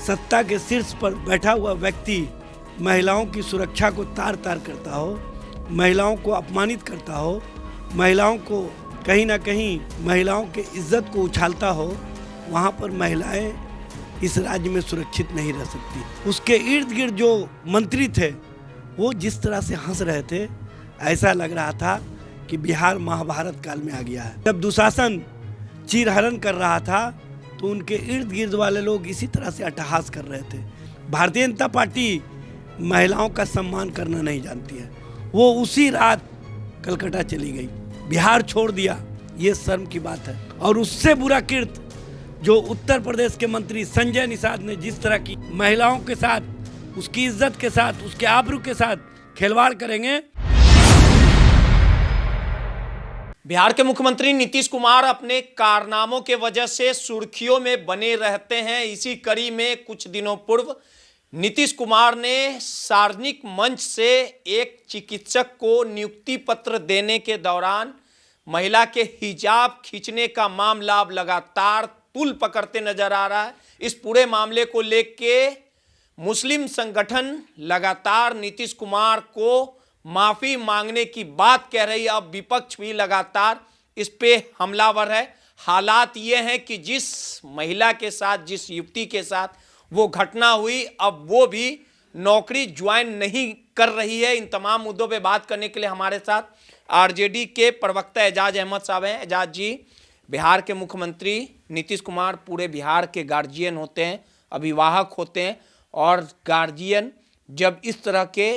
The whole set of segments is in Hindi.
सत्ता के शीर्ष पर बैठा हुआ व्यक्ति महिलाओं की सुरक्षा को तार तार करता हो, महिलाओं को अपमानित करता हो, महिलाओं को कहीं ना कहीं महिलाओं के इज्जत को उछालता हो, वहाँ पर महिलाएं इस राज्य में सुरक्षित नहीं रह सकती। उसके इर्द गिर्द जो मंत्री थे वो जिस तरह से हंस रहे थे, ऐसा लग रहा था कि बिहार महाभारत काल में आ गया है। जब दुशासन चीरहरण कर रहा था तो उनके इर्द गिर्द वाले लोग इसी तरह से अट्टहास कर रहे थे। भारतीय जनता पार्टी महिलाओं का सम्मान करना नहीं जानती है। वो उसी रात कलकत्ता चली गई, बिहार छोड़ दिया, ये शर्म की बात है। और उससे बुरा कृत्य जो उत्तर प्रदेश के मंत्री संजय निषाद ने जिस तरह की महिलाओं के साथ, उसकी इज्जत के साथ, उसके आबरू के साथ खिलवाड़ करेंगे। बिहार के मुख्यमंत्री नीतीश कुमार अपने कारनामों के वजह से सुर्खियों में बने रहते हैं। इसी कड़ी में कुछ दिनों पूर्व नीतीश कुमार ने सार्वजनिक मंच से एक चिकित्सक को नियुक्ति पत्र देने के दौरान महिला के हिजाब खींचने का मामला अब लगातार तूल पकड़ते नजर आ रहा है। इस पूरे मामले को लेके मुस्लिम संगठन लगातार नीतीश कुमार को माफी मांगने की बात कह रही है। अब विपक्ष भी लगातार इस पे हमलावर है। हालात ये हैं कि जिस महिला के साथ, जिस युवती के साथ वो घटना हुई, अब वो भी नौकरी ज्वाइन नहीं कर रही है। इन तमाम मुद्दों पे बात करने के लिए हमारे साथ आरजेडी के प्रवक्ता एजाज अहमद साहब हैं। एजाज जी, बिहार के मुख्यमंत्री नीतीश कुमार पूरे बिहार के गार्जियन होते हैं, अभिभावक होते हैं, और गार्जियन जब इस तरह के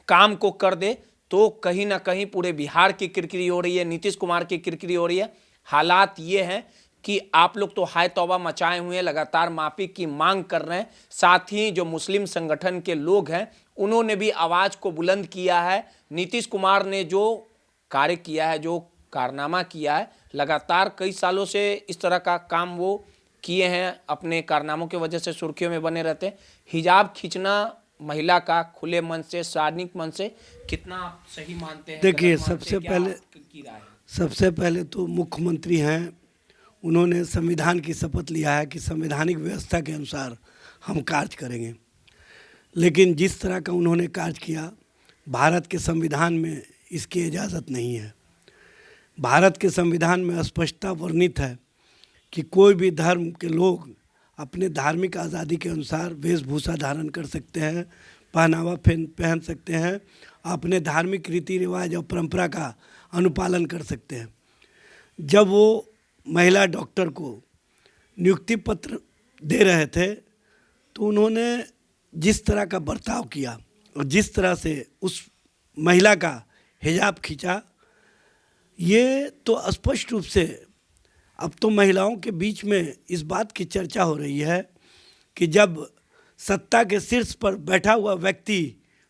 काम को कर दे तो कहीं ना कहीं पूरे बिहार की किरकिरी हो रही है, नीतीश कुमार की किरकिरी हो रही है। हालात ये हैं कि आप लोग तो हाय तौबा मचाए हुए हैं, लगातार माफी की मांग कर रहे हैं। साथ ही जो मुस्लिम संगठन के लोग हैं उन्होंने भी आवाज को बुलंद किया है। नीतीश कुमार ने जो कार्य किया है, जो कारनामा किया है, लगातार कई सालों से इस तरह का काम वो किए हैं, अपने कारनामों की वजह से सुर्खियों में बने रहते हैं। हिजाब खींचना महिला का खुले मन से, सार्वजनिक मन से कितना आप सही मानते हैं? देखिए, सबसे पहले तो मुख्यमंत्री हैं, उन्होंने संविधान की शपथ लिया है कि संवैधानिक व्यवस्था के अनुसार हम कार्य करेंगे। लेकिन जिस तरह का उन्होंने कार्य किया, भारत के संविधान में इसकी इजाज़त नहीं है। भारत के संविधान में स्पष्टता वर्णित है कि कोई भी धर्म के लोग अपने धार्मिक आज़ादी के अनुसार वेशभूषा धारण कर सकते हैं, पहनावा पहन सकते हैं, अपने धार्मिक रीति रिवाज और परंपरा का अनुपालन कर सकते हैं। जब वो महिला डॉक्टर को नियुक्ति पत्र दे रहे थे तो उन्होंने जिस तरह का बर्ताव किया और जिस तरह से उस महिला का हिजाब खींचा, ये तो स्पष्ट रूप से अब तो महिलाओं के बीच में इस बात की चर्चा हो रही है कि जब सत्ता के शीर्ष पर बैठा हुआ व्यक्ति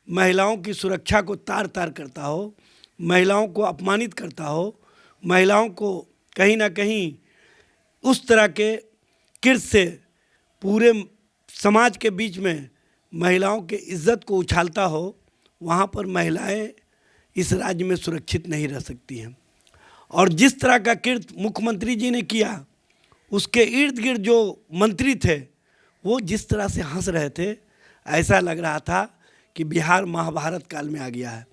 महिलाओं की सुरक्षा को तार तार करता हो, महिलाओं को अपमानित करता हो, महिलाओं को कहीं ना कहीं उस तरह के कृत्य से पूरे समाज के बीच में महिलाओं के इज्जत को उछालता हो, वहाँ पर महिलाएं इस राज्य में सुरक्षित नहीं रह सकती हैं। और जिस तरह का कृत्य मुख्यमंत्री जी ने किया, उसके इर्द गिर्द जो मंत्री थे वो जिस तरह से हंस रहे थे, ऐसा लग रहा था कि बिहार महाभारत काल में आ गया है।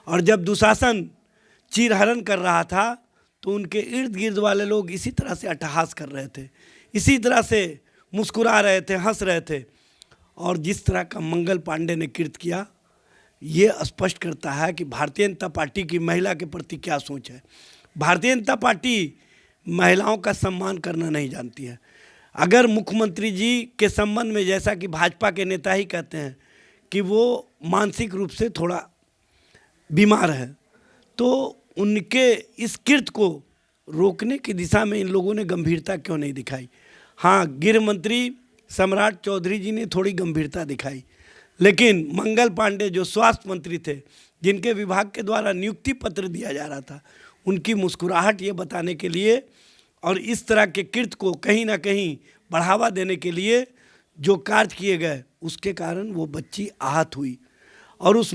और जब दुशासन चीरहरण कर रहा था तो उनके इर्द गिर्द वाले लोग इसी तरह से अट्टहास कर रहे थे, इसी तरह से मुस्कुरा रहे थे, हंस रहे थे। और जिस तरह का मंगल पांडे ने कृत्य किया, ये स्पष्ट करता है कि भारतीय जनता पार्टी की महिला के प्रति क्या सोच है। भारतीय जनता पार्टी महिलाओं का सम्मान करना नहीं जानती है। अगर मुख्यमंत्री जी के संबंध में, जैसा कि भाजपा के नेता ही कहते हैं कि वो मानसिक रूप से थोड़ा बीमार है, तो उनके इस कृत्य को रोकने की दिशा में इन लोगों ने गंभीरता क्यों नहीं दिखाई? हाँ, गृह मंत्री सम्राट चौधरी जी ने थोड़ी गंभीरता दिखाई, लेकिन मंगल पांडे जो स्वास्थ्य मंत्री थे, जिनके विभाग के द्वारा नियुक्ति पत्र दिया जा रहा था, उनकी मुस्कुराहट ये बताने के लिए और इस तरह के कृत्य को कहीं ना कहीं बढ़ावा देने के लिए जो कार्य किए गए, उसके कारण वो बच्ची आहत हुई। और उस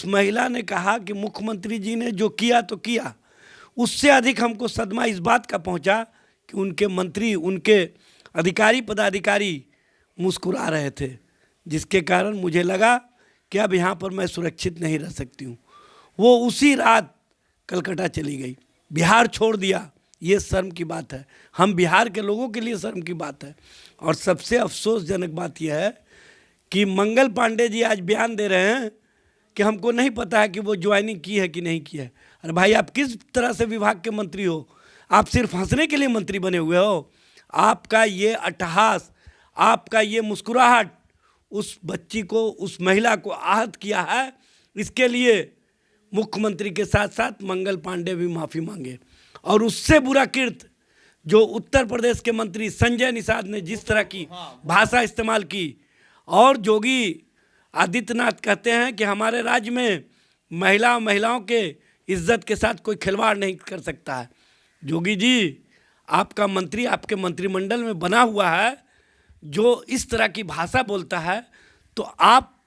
महिला ने कहा कि मुख्यमंत्री जी ने जो किया तो किया, उससे अधिक हमको सदमा इस बात का पहुंचा कि उनके मंत्री, उनके अधिकारी पदाधिकारी मुस्कुरा रहे थे, जिसके कारण मुझे लगा कि अब यहाँ पर मैं सुरक्षित नहीं रह सकती हूँ। वो उसी रात कलकत्ता चली गई, बिहार छोड़ दिया। ये शर्म की बात है, हम बिहार के लोगों के लिए शर्म की बात है। और सबसे अफसोसजनक बात यह है कि मंगल पांडे जी आज बयान दे रहे हैं कि हमको नहीं पता है कि वो ज्वाइनिंग की है कि नहीं की है। अरे भाई, आप किस तरह से विभाग के मंत्री हो? आप सिर्फ हंसने के लिए मंत्री बने हुए हो? आपका ये अट्टहास, आपका ये मुस्कुराहट उस बच्ची को, उस महिला को आहत किया है। इसके लिए मुख्यमंत्री के साथ साथ मंगल पांडे भी माफ़ी मांगे। और उससे बुरा कृत्य जो उत्तर प्रदेश के मंत्री संजय निषाद ने जिस तरह की भाषा इस्तेमाल की, और योगी आदित्यनाथ कहते हैं कि हमारे राज्य में महिलाओं के इज्जत के साथ कोई खिलवाड़ नहीं कर सकता है। योगी जी, आपका मंत्री आपके मंत्रिमंडल में बना हुआ है जो इस तरह की भाषा बोलता है, तो आप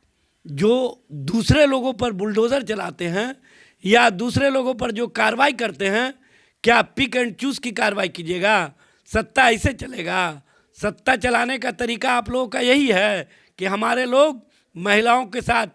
जो दूसरे लोगों पर बुलडोज़र चलाते हैं या दूसरे लोगों पर जो कार्रवाई करते हैं, क्या पिक एंड चूज़ की कार्रवाई कीजिएगा? सत्ता ऐसे चलेगा? सत्ता चलाने का तरीका आप लोगों का यही है कि हमारे लोग महिलाओं के साथ,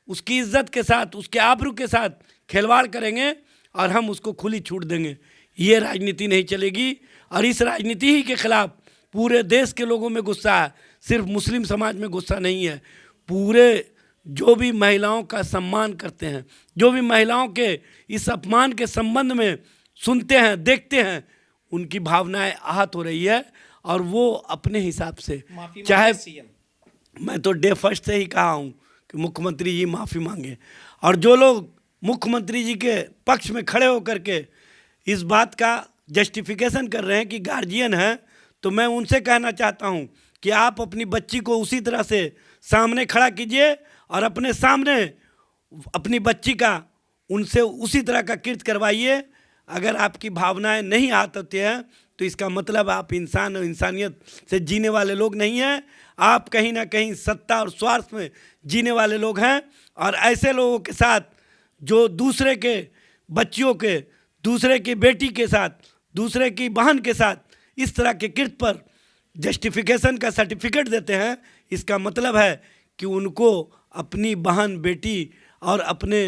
उसकी इज्जत के साथ, उसके आबरू के साथ खिलवाड़ करेंगे और हम उसको खुली छूट देंगे। ये राजनीति नहीं चलेगी। और इस राजनीति ही के खिलाफ पूरे देश के लोगों में गुस्सा है, सिर्फ मुस्लिम समाज में गुस्सा नहीं है। पूरे जो भी महिलाओं का सम्मान करते हैं, जो भी महिलाओं के इस अपमान के संबंध में सुनते हैं, देखते हैं, उनकी भावनाएं आहत हो रही है। और वो अपने हिसाब से, चाहे मैं तो डे फर्स्ट से ही कहा हूँ कि मुख्यमंत्री जी माफ़ी मांगे। और जो लोग मुख्यमंत्री जी के पक्ष में खड़े होकर के इस बात का जस्टिफिकेशन कर रहे हैं कि गार्जियन है, तो मैं उनसे कहना चाहता हूँ कि आप अपनी बच्ची को उसी तरह से सामने खड़ा कीजिए और अपने सामने अपनी बच्ची का उनसे उसी तरह का कृत्य करवाइए। अगर आपकी भावनाएं नहीं आहत होती हैं तो इसका मतलब आप इंसान और इंसानियत से जीने वाले लोग नहीं हैं। आप कहीं ना कहीं सत्ता और स्वार्थ में जीने वाले लोग हैं। और ऐसे लोगों के साथ जो दूसरे के बच्चियों के, दूसरे की बेटी के साथ, दूसरे की बहन के साथ इस तरह के कृत्य पर जस्टिफिकेशन का सर्टिफिकेट देते हैं, इसका मतलब है कि उनको अपनी बहन, बेटी और अपने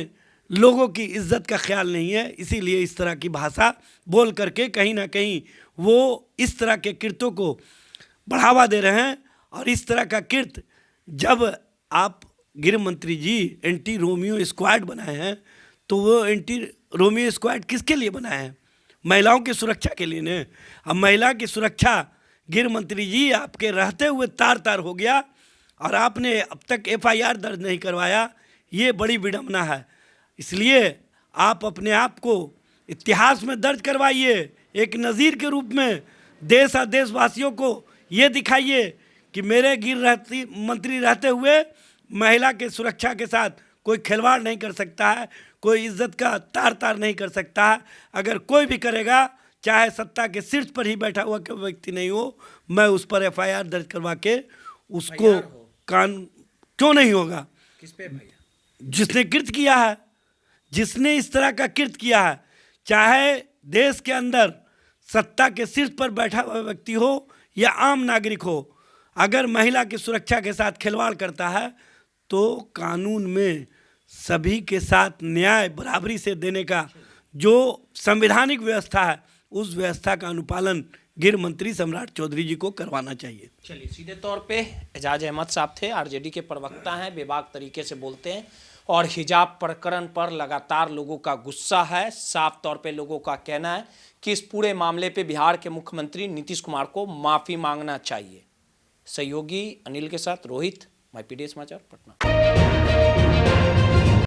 लोगों की इज्जत का ख्याल नहीं है। इसीलिए इस तरह की भाषा बोल करके कहीं ना कहीं वो इस तरह के कृत्यों को बढ़ावा दे रहे हैं। और इस तरह का कृत्य जब आप गृह मंत्री जी एंटी रोमियो स्क्वाड बनाए हैं, तो वो एंटी रोमियो स्क्वाड किसके लिए बनाए हैं? महिलाओं की सुरक्षा के लिए ने। अब महिला की सुरक्षा गृह मंत्री जी आपके रहते हुए तार तार हो गया और आपने अब तक FIR दर्ज नहीं करवाया। ये बड़ी विडंबना है। इसलिए आप अपने आप को इतिहास में दर्ज करवाइए, एक नज़ीर के रूप में देश और देशवासियों को ये दिखाइए कि मेरे गृह मंत्री रहते हुए महिला के सुरक्षा के साथ कोई खिलवाड़ नहीं कर सकता है, कोई इज्जत का तार तार नहीं कर सकता है। अगर कोई भी करेगा, चाहे सत्ता के शीर्ष पर ही बैठा हुआ कोई व्यक्ति नहीं हो, मैं उस पर FIR दर्ज करवा के उसको कानून क्यों नहीं होगा? किस पे भैया? जिसने कृत्य किया है, जिसने इस तरह का कृत्य किया है, चाहे देश के अंदर सत्ता के शीर्ष पर बैठा हुआ व्यक्ति हो या आम नागरिक हो, अगर महिला की सुरक्षा के साथ खिलवाड़ करता है तो कानून में सभी के साथ न्याय बराबरी से देने का जो संवैधानिक व्यवस्था है, उस व्यवस्था का अनुपालन गृह मंत्री सम्राट चौधरी जी को करवाना चाहिए। चलिए, सीधे तौर पे एजाज अहमद साहब थे, RJD के प्रवक्ता हैं, बेबाक तरीके से बोलते हैं और हिजाब प्रकरण पर लगातार लोगों का गुस्सा है। साफ तौर पे लोगों का कहना है कि इस पूरे मामले पे बिहार के मुख्यमंत्री नीतीश कुमार को माफ़ी मांगना चाहिए। सहयोगी अनिल के साथ रोहित, MyPDS समाचार, पटना।